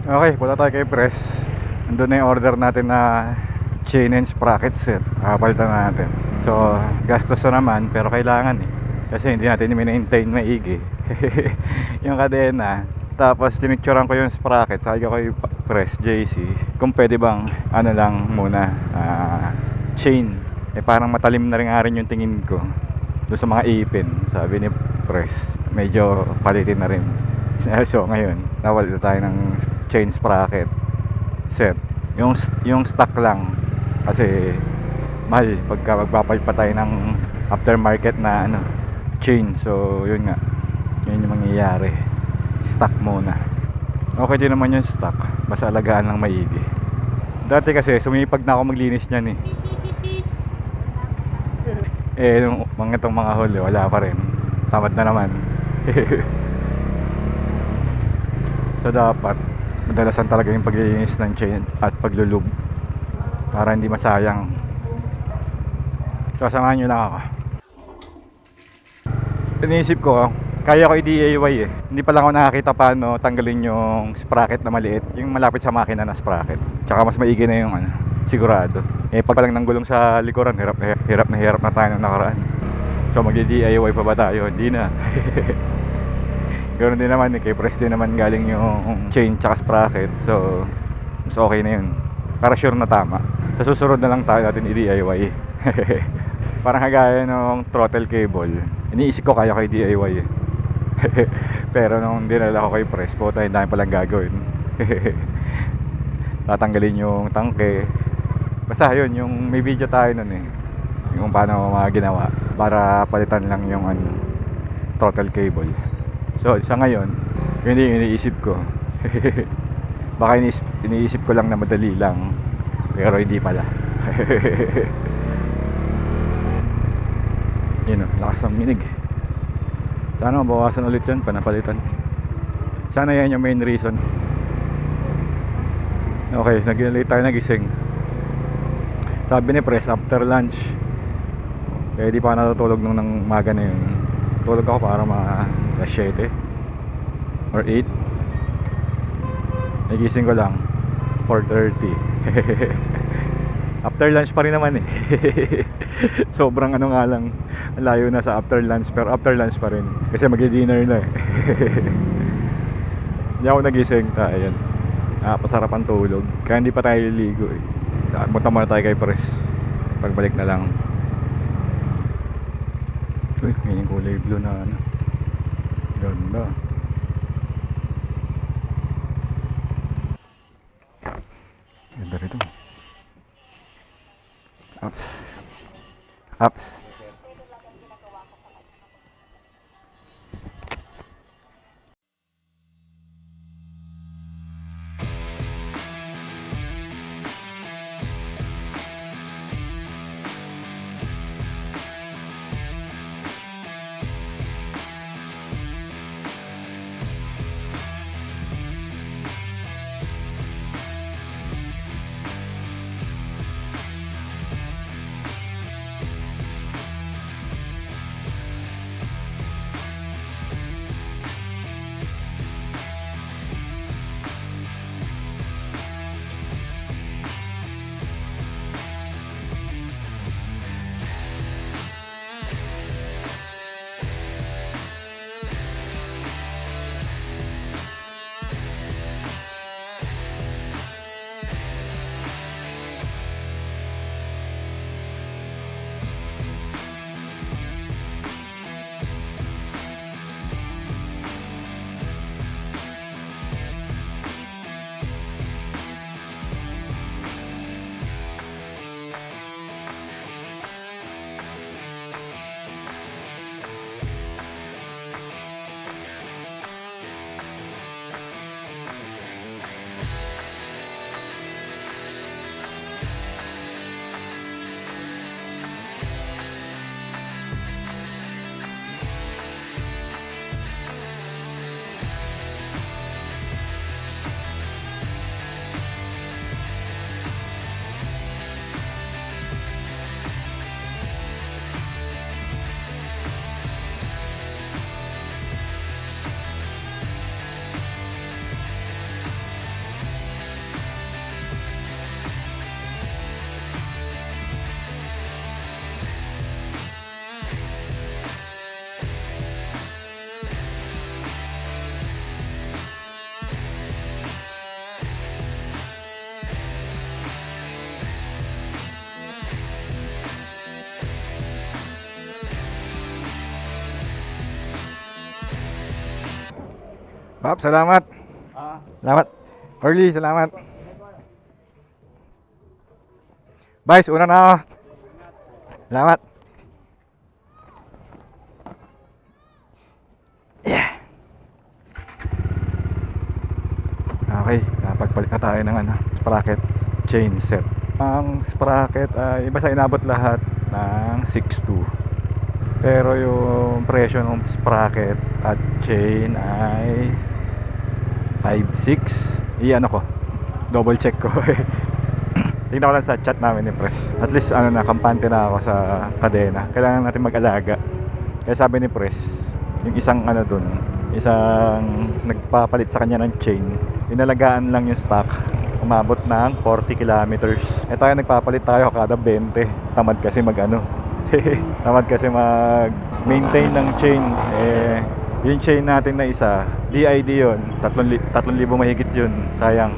Okay, punta tayo kay Press. Andun na yung order natin na chain and sprocket set. Palitan na natin. So, gastos na naman pero kailangan eh. Kasi hindi natin i-maintain maigi. Yung kadena. Tapos tinicturean ko yung sprocket. Sabi ko kay Press JC kung pwede bang ano lang muna chain. Parang matalim na rin yung tingin ko doon sa mga ipin. Sabi ni Press medyo palitin na rin. So ngayon nawala tayo ng chain sprocket set. Yung stock lang kasi mahal pagka magpapalit pa tayo ng aftermarket na ano chain. So yun nga, yun yung mangyayari, stock muna. Okay din naman yung stock, basta alagaan lang maigi. Dati kasi sumipag na ako maglinis niyan nung itong mga huli wala pa rin, tamad na naman. So dapat madalasan talaga yung paglilinis ng chain at paglulub para hindi masayang. So samahan nyo lang ako. Iniisip ko kaya ko i-DIY hindi pa lang ako nakakita paano tanggalin yung sprocket na maliit, yung malapit sa makina na sprocket. Tsaka mas maigi na yung ano, sigurado. Pag lang ng gulong sa likuran, hirap na tayo nung nakaraan. So mag-DIY pa ba tayo? Hindi na. Ganoon din naman kay Press din naman galing yung chain tsaka sprocket. So mas okay na yun, para sure na tama. Sa susunod na lang tayo natin i-DIY. Parang kagaya ng throttle cable, iniisip ko kaya ko i-DIY pero nung dinala ko kay Press, puta, hindi dami palang gagawin. Tatanggalin yung tangke. Basta yun, yung may video tayo nun yung paano mga ginawa para palitan lang yung ano, throttle cable. So sa ngayon, yun yung iniisip ko. Baka iniisip ko lang na madali lang, pero hindi pala. Yun o, lakas ng minig. Sana mabawasan ulit yan, panapalitan. Sana yan yung main reason. Okay, late tayo nagising. Sabi ni Press after lunch. Kaya di pa natutulog nung ng maga na yun. Tulog ako para mga 7 or 8. Nagising ko lang 4:30. After lunch pa rin naman sobrang ano nga lang, layo na sa after lunch, pero after lunch pa rin kasi magdi-dinner na Hindi ako nagising, ayun. Pasarap ang tulog kaya hindi pa tayo liligo punta muna tayo kay Press, pagbalik na lang. Uy, may kulay blue na ano, ganda. Ganda rito. Ups. Pap, salamat. Salamat. Early, salamat. Vice, una na ako. Salamat. Yeah. Okay, napagpalit na tayo ng sprocket chain set. Ang sprocket ay basta inabot lahat ng 6.2. Pero yung presyo ng sprocket at chain ay 5.6. Iyan ako. Double check ko. Tingnan ko lang sa chat namin ni Pres. At least kampante na ako sa kadena. Kailangan natin mag-alaga. Kaya sabi ni Pres, yung isang dun, isang nagpapalit sa kanya ng chain, inalagaan lang yung stock, umabot ng 40 kilometers. Eh tayo nagpapalit tayo kada 20. Tamad kasi tamad kasi mag maintain ng chain. Yung chain natin na isa, LID yun, 3,000 mahigit yun. Sayang.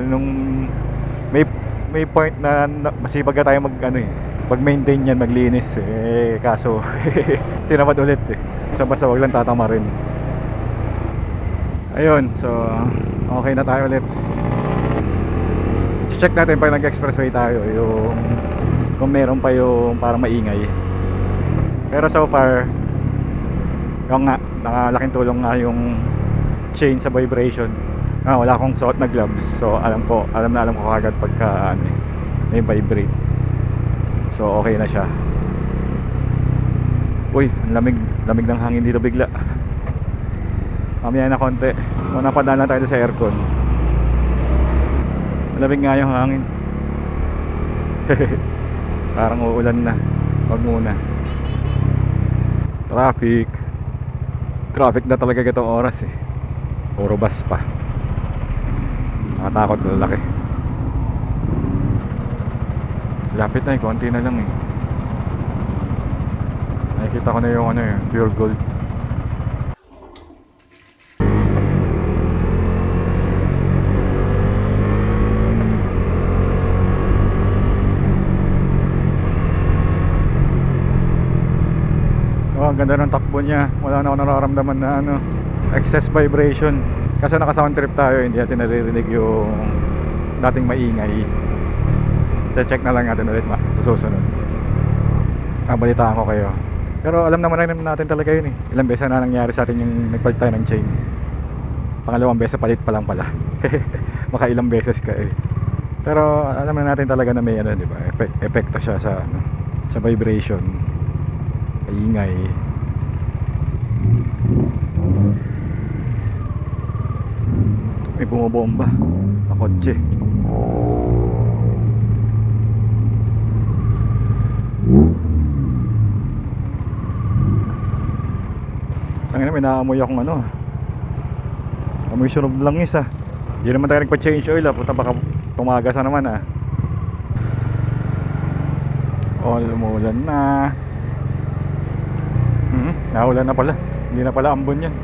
Nung may point na masipag na tayo mag-maintain yan, maglinis. Kaso tinamad ulit So basta wag lang tatama rin. Ayun, so okay na tayo ulit. Check natin pag nag-expressway tayo yung kung meron pa yung parang maingay. Pero so far yung nakalaking tulong nga yung chain sa vibration. Wala akong suot na gloves, so alam ko kagad pagka may vibrate. So okay na siya. Uy, ang lamig ng hangin dito bigla. Mamaya na konti. Napadaan lang tayo sa aircon. Malamig nga yung hangin. Parang uulan na. Wag muna. Traffic na talaga itong oras Puro bus pa. Nakatakot, lalaki. Lapit na konti na lang Nakikita ko na yung pure gold. Ang ganda ng takbo niya. Wala na ako nararamdaman na excess vibration. Kasi naka sound trip tayo, hindi natin naririnig yung dating maingay. Check na lang natin ulit sa susunod. Balitaan ko kayo. Pero alam naman natin talaga yun Ilang beses na nangyari sa atin yung nagpalit tayo ng chain. Pangalawang beses palit pa lang pala. Maka ilang beses ka Pero alam natin talaga na may di ba? Epekto siya sa vibration. Ingay. May bumobomba na kotse. May naamoy akong amoy sunog langis Hindi naman tayo nagpa-change oil Puta baka tumagas na naman Lumulan na. Naulan na pala. Hindi na pala ambon yan.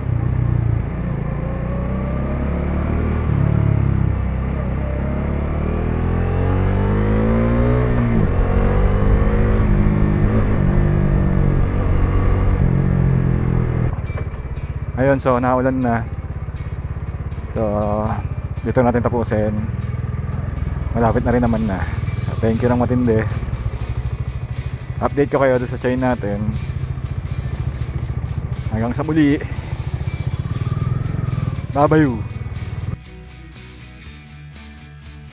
Ayun, so naulan na. So dito natin tapusin. Malapit na rin naman na. Thank you ng matindi. Update ko kayo sa chain natin. Hanggang sa muli. Bye bye.